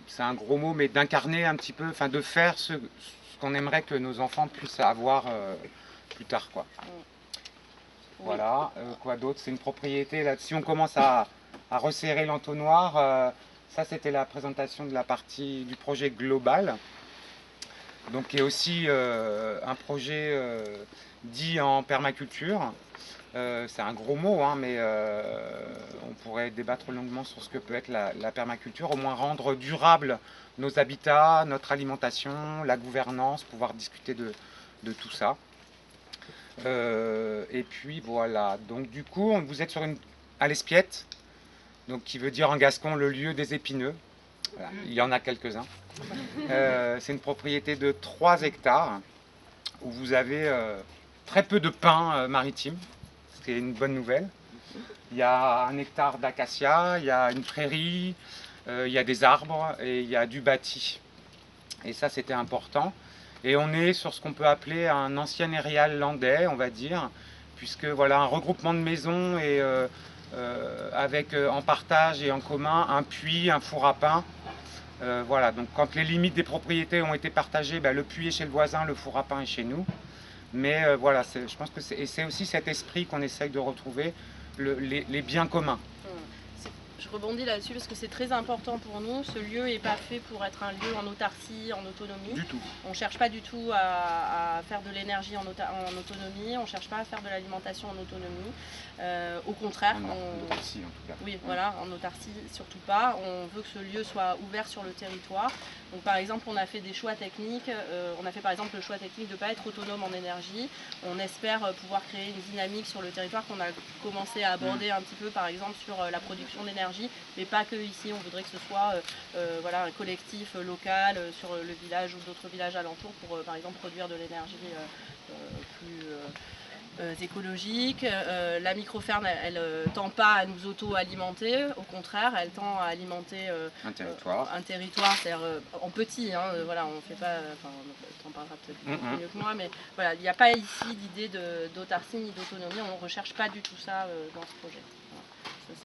c'est un gros mot, mais d'incarner un petit peu, enfin de faire ce qu'on aimerait que nos enfants puissent avoir plus tard, quoi. Voilà, quoi d'autre? C'est une propriété, là, si on commence à resserrer l'entonnoir, ça c'était la présentation de la partie du projet global, donc qui est aussi un projet dit en permaculture. C'est un gros mot, hein, mais on pourrait débattre longuement sur ce que peut être la permaculture, au moins rendre durable nos habitats, notre alimentation, la gouvernance, pouvoir discuter de tout ça. Et puis voilà, donc du coup, vous êtes à l'Espiette, donc qui veut dire en gascon le lieu des épineux. Voilà, il y en a quelques-uns. C'est une propriété de 3 hectares où vous avez très peu de pins maritimes, ce qui est une bonne nouvelle. Il y a 1 hectare d'acacia, il y a une prairie, il y a des arbres et il y a du bâti. Et ça, c'était important. Et on est sur ce qu'on peut appeler un ancien aérial landais, on va dire, puisque voilà un regroupement de maisons et avec en partage et en commun un puits, un four à pain. Voilà, donc quand les limites des propriétés ont été partagées, le puits est chez le voisin, le four à pain est chez nous. Mais voilà, je pense que c'est aussi cet esprit qu'on essaye de retrouver, les biens communs. Je rebondis là-dessus parce que c'est très important pour nous. Ce lieu n'est pas fait pour être un lieu en autarcie, en autonomie. Du tout. On ne cherche pas du tout à faire de l'énergie en autonomie, on ne cherche pas à faire de l'alimentation en autonomie. Au contraire, en autarcie en tout cas. Oui, voilà, en autarcie surtout pas. On veut que ce lieu soit ouvert sur le territoire. Donc par exemple, on a fait des choix techniques. On a fait par exemple le choix technique de ne pas être autonome en énergie. On espère pouvoir créer une dynamique sur le territoire qu'on a commencé à aborder un petit peu par exemple sur la production d'énergie, mais pas que ici. On voudrait que ce soit voilà, un collectif local sur le village ou d'autres villages alentours pour par exemple produire de l'énergie plus écologique. La microferme, elle ne tend pas à nous auto-alimenter, au contraire, elle tend à alimenter un territoire, c'est-à-dire en petit, hein, voilà, on fait pas, enfin, t'en parleras peut-être mieux que moi, mais voilà, il n'y a pas ici l'idée d'autarcie ni d'autonomie, on ne recherche pas du tout ça dans ce projet.